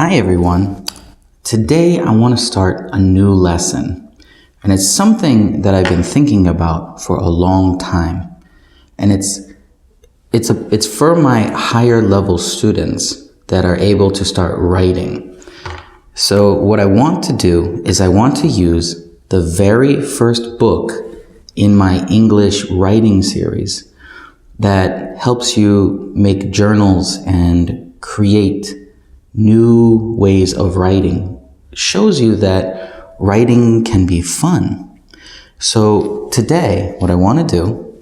Hi everyone. Today I want to start a new lesson, and it's something that I've been thinking about for a long time. And it's for my higher level students that are able to start writing. So what I want to do is I want to use the very first book in my English writing series that helps you make journals and create new ways of writing. Shows you that writing can be fun. So today, what I want to do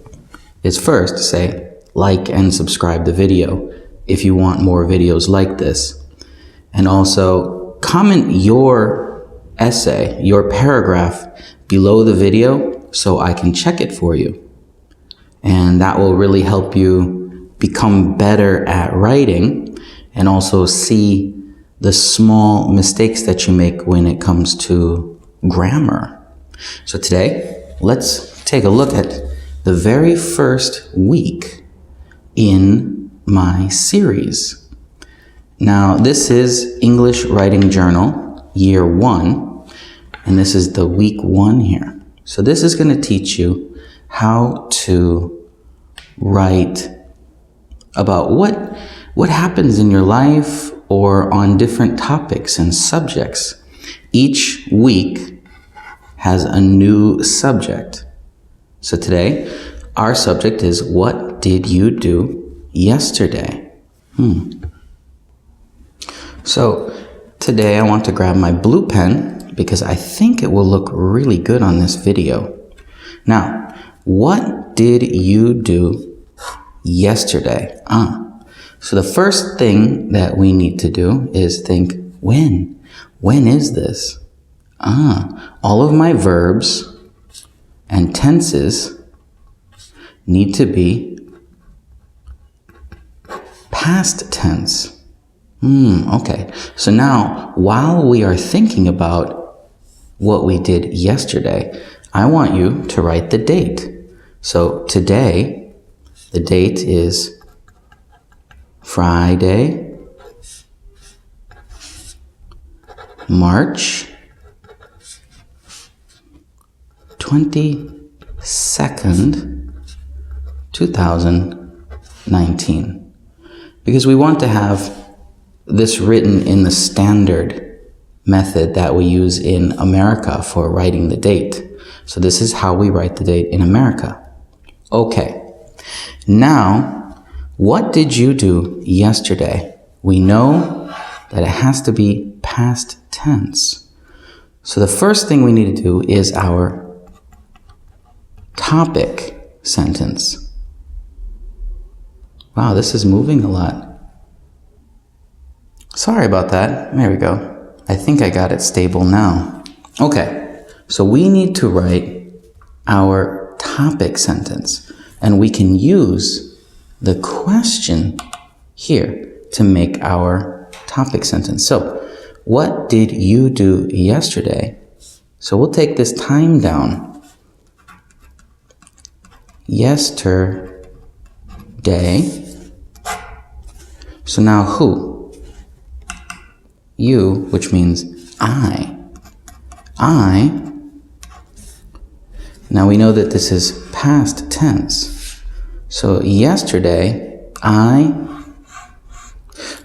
is first say like and subscribe the video if you want more videos like this. And also comment your essay, your paragraph below the video so I can check it for you. And that will really help you become better at writing and also see the small mistakes that you make when it comes to grammar. So today, let's take a look at the very first week in my series. Now, this is English Writing Journal, Year 1, and this is the week 1 here. So this is going to teach you how to write about what happens in your life or on different topics and subjects. Each week has a new subject. So today, our subject is what did you do yesterday? So today I want to grab my blue pen because I think it will look really good on this video. Now, what did you do yesterday? So the first thing that we need to do is think, when? When is this? All of my verbs and tenses need to be past tense. Okay. So now, while we are thinking about what we did yesterday, I want you to write the date. So today, the date is Friday, March 22nd, 2019. Because we want to have this written in the standard method that we use in America for writing the date. So this is how we write the date in America. Okay. Now, what did you do yesterday? We know that it has to be past tense. So the first thing we need to do is our topic sentence. Wow, this is moving a lot. Sorry about that. There we go. I think I got it stable now. Okay, so we need to write our topic sentence, and we can use the question here to make our topic sentence. So, what did you do yesterday? So we'll take this time down. Yesterday. So now who? You, which means I. Now we know that this is past tense. So yesterday,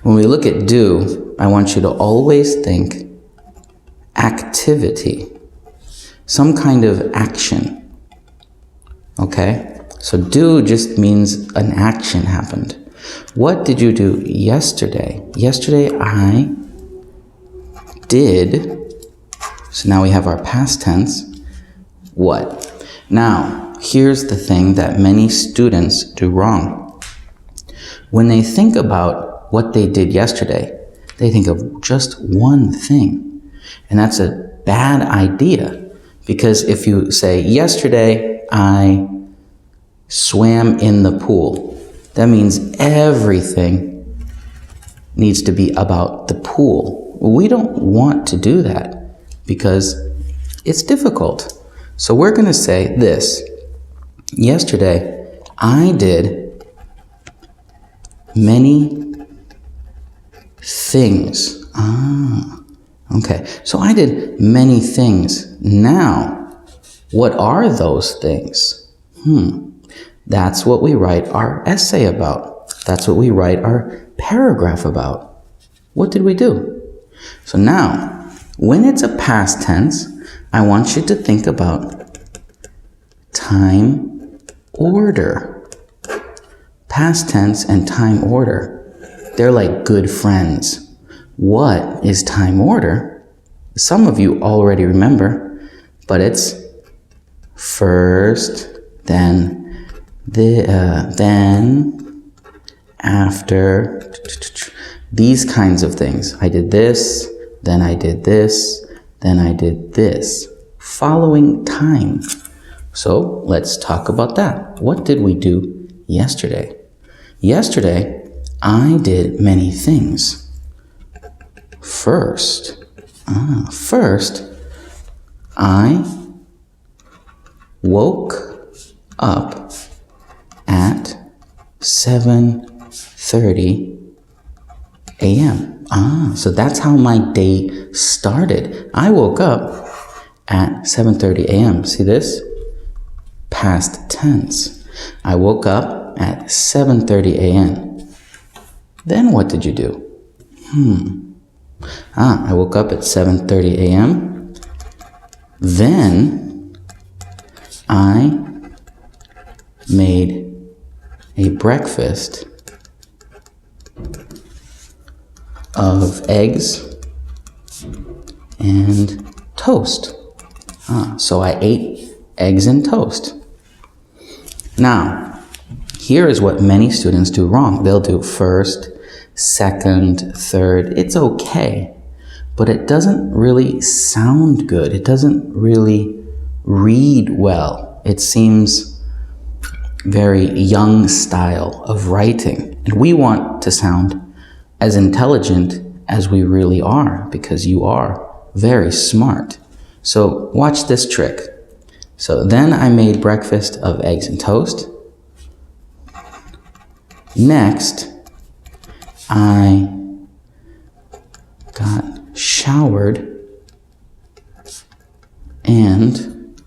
when we look at do, I want you to always think activity, some kind of action, okay? So do just means an action happened. What did you do yesterday? Yesterday I did, so now we have our past tense, what? Now, here's the thing that many students do wrong. When they think about what they did yesterday, they think of just one thing. And that's a bad idea. Because if you say, yesterday I swam in the pool, that means everything needs to be about the pool. We don't want to do that because it's difficult. So we're going to say this. Yesterday, I did many things. Okay, so I did many things. Now, what are those things? That's what we write our essay about. That's what we write our paragraph about. What did we do? So now, when it's a past tense, I want you to think about time order. Past tense and time order. They're like good friends. What is time order? Some of you already remember, but it's first, then, after, these kinds of things. I did this, then I did this, then I did this. Following time. So let's talk about that. What did we do yesterday? Yesterday, I did many things. First, I woke up at 7:30 a.m. So that's how my day started. I woke up at 7:30 a.m. See this? Past tense. I woke up at 7:30 a.m. Then what did you do? I woke up at 7:30 a.m. Then I made a breakfast of eggs and toast. So I ate eggs and toast. Now, here is what many students do wrong. They'll do first, second, third. It's okay, but it doesn't really sound good. It doesn't really read well. It seems very young style of writing. And we want to sound as intelligent as we really are, because you are very smart. So watch this trick. So then I made breakfast of eggs and toast. Next, I got showered and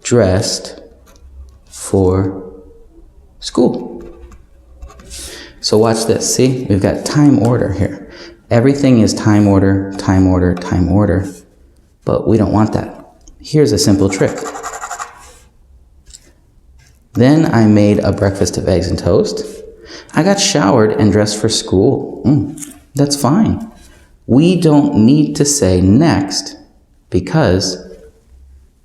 dressed for school. So watch this. See, we've got time order here. Everything is time order, time order, time order, but we don't want that. Here's a simple trick. Then I made a breakfast of eggs and toast. I got showered and dressed for school. That's fine. We don't need to say next, because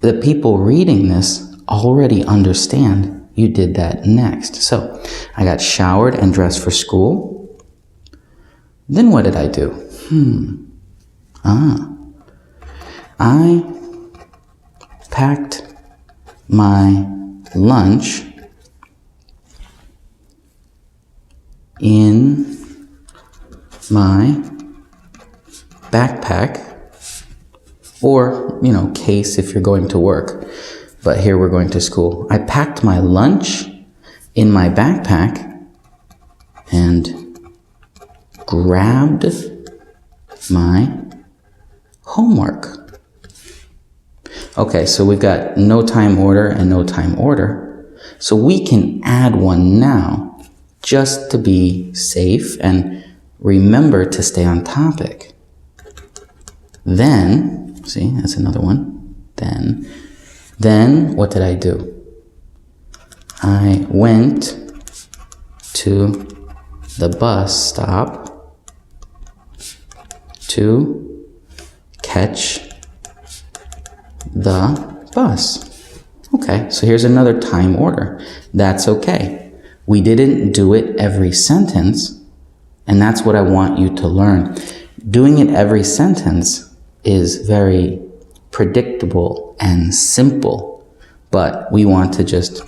the people reading this already understand you did that next. So I got showered and dressed for school. Then what did I do? I packed my lunch in my backpack, or, case if you're going to work. But here we're going to school. I packed my lunch in my backpack and grabbed my homework. Okay, so we've got no time order and no time order. So we can add one now just to be safe and remember to stay on topic. Then, see, that's another one. Then what did I do? I went to the bus stop to catch the bus. Okay, so here's another time order. That's okay. We didn't do it every sentence, and that's what I want you to learn. Doing it every sentence is very predictable and simple, but we want to just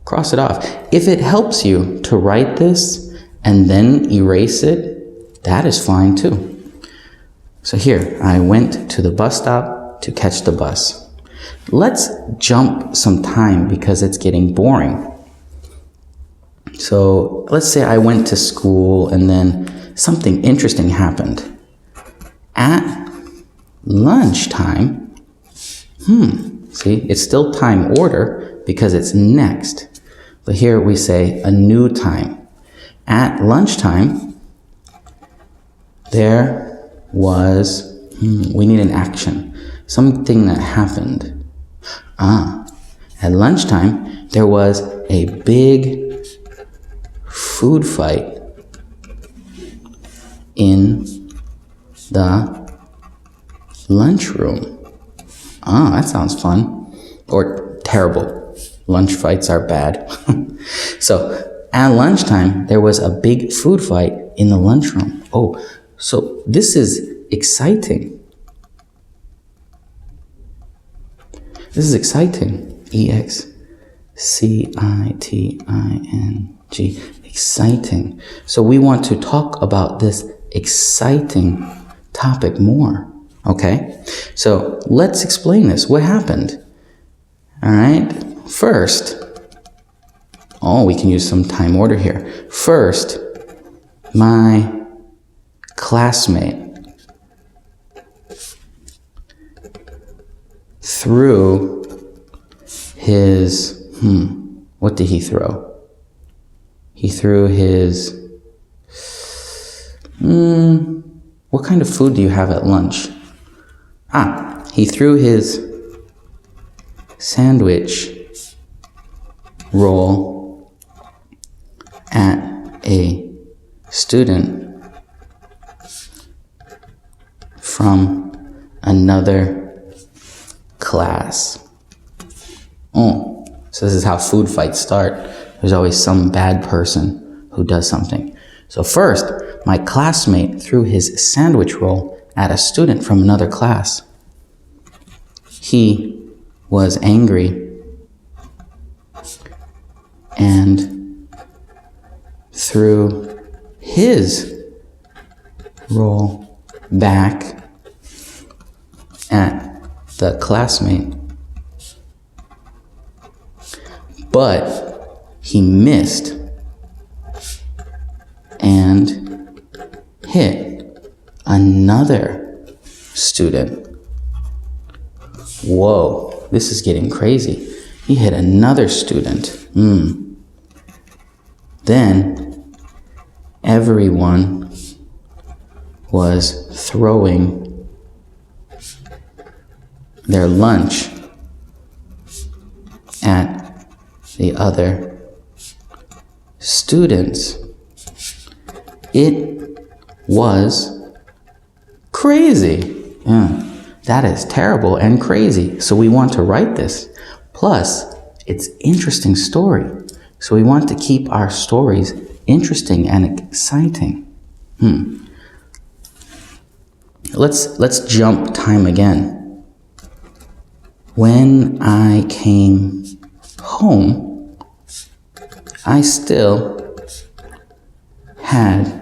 cross it off. If it helps you to write this and then erase it, that is fine too. So here, I went to the bus stop to catch the bus. Let's jump some time because it's getting boring. So let's say I went to school and then something interesting happened. At lunchtime, see, it's still time order because it's next. But here we say a new time. At lunchtime, there was, we need an action. Something that happened. At lunchtime, there was a big food fight in the lunchroom. That sounds fun. Or terrible. Lunch fights are bad. So, at lunchtime, there was a big food fight in the lunchroom. Oh, so this is exciting. This is exciting. E-X-C-I-T-I-N-G. Exciting. So we want to talk about this exciting topic more. Okay? So let's explain this. What happened? All right? First, we can use some time order here. First, my classmate threw his, what did he throw? He threw his, what kind of food do you have at lunch? He threw his sandwich roll at a student from another class. So this is how food fights start. There's always some bad person who does something. So first, my classmate threw his sandwich roll at a student from another class. He was angry and threw his roll back at the classmate. But he missed and hit another student. Whoa, this is getting crazy. He hit another student. Then everyone was throwing their lunch at the other students. It was crazy. That is terrible and crazy. So we want to write this. Plus, it's interesting story. So we want to keep our stories interesting and exciting. Let's jump time again. When I came home, I still had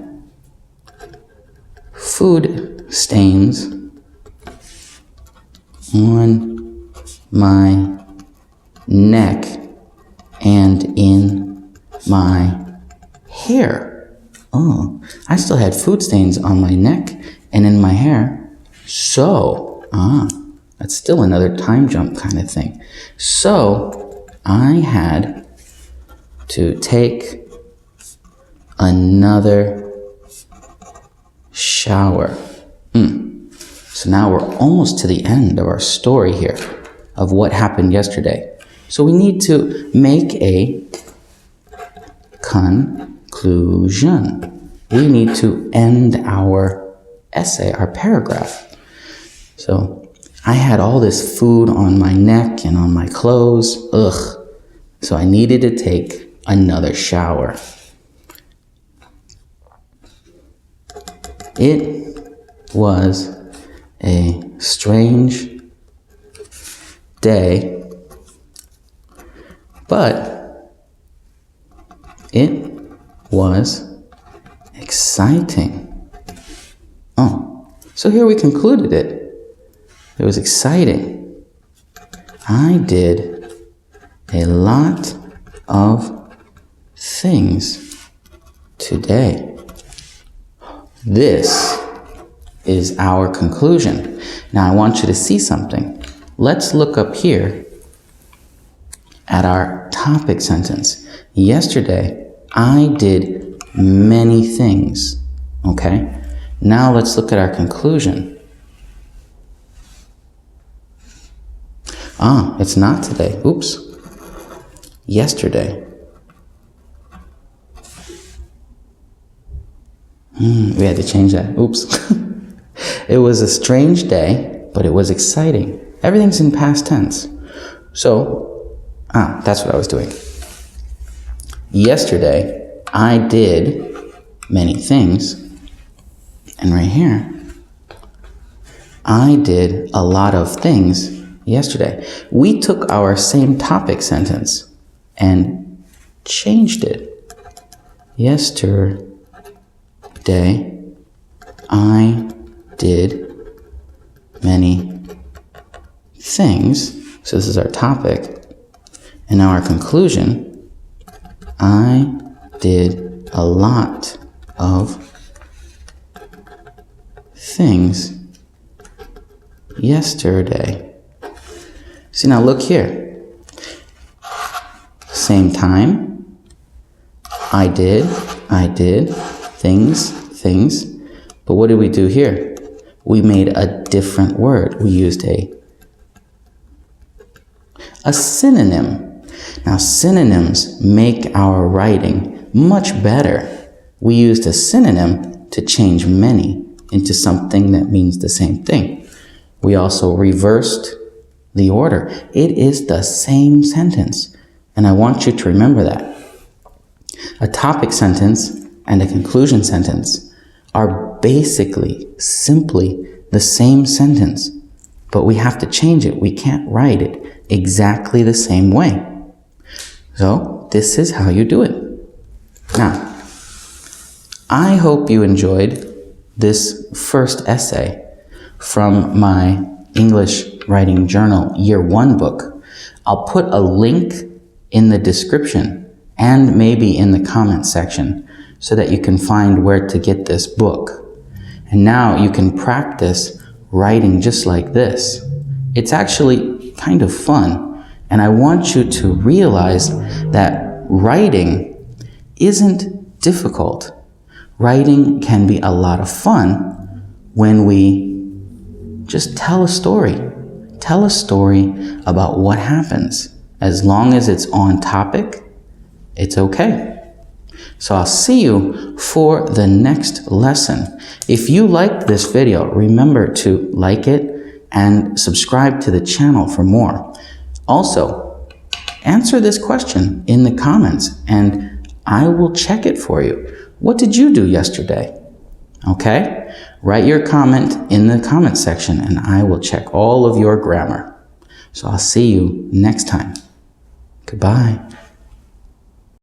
food stains on my neck and in my hair. I still had food stains on my neck and in my hair. So, that's still another time jump kind of thing. So, I had to take another shower. So now we're almost to the end of our story here of what happened yesterday. So we need to make a conclusion. We need to end our essay, our paragraph. So I had all this food on my neck and on my clothes. So I needed to take another shower. It was a strange day, but it was exciting. So here we concluded it. It was exciting. I did a lot of things today. This is our conclusion. Now I want you to see something. Let's look up here at our topic sentence. Yesterday, I did many things. Okay? Now let's look at our conclusion. It's not today. Oops. Yesterday. We had to change that. Oops. It was a strange day, but it was exciting. Everything's in past tense. So, that's what I was doing. Yesterday, I did many things. And right here, I did a lot of things yesterday. We took our same topic sentence and changed it. Yesterday, I did many things. So this is our topic. And now our conclusion, I did a lot of things yesterday. See, now look here. Same time. I did, things. But what did we do here? We made a different word. We used a synonym. Now, synonyms make our writing much better. We used a synonym to change many into something that means the same thing. We also reversed the order. It is the same sentence, and I want you to remember that. A topic sentence and a conclusion sentence are basically simply the same sentence, but we have to change it. We can't write it exactly the same way. So this is how you do it. Now, I hope you enjoyed this first essay from my English Writing Journal Year 1 book. I'll put a link in the description and maybe in the comment section so that you can find where to get this book. And now you can practice writing just like this. It's actually kind of fun, and I want you to realize that writing isn't difficult. Writing can be a lot of fun when we just tell a story. Tell a story about what happens. As long as it's on topic, it's okay. So I'll see you for the next lesson. If you liked this video, remember to like it and subscribe to the channel for more. Also, answer this question in the comments and I will check it for you. What did you do yesterday? Okay? Write your comment in the comment section and I will check all of your grammar. So I'll see you next time. Goodbye.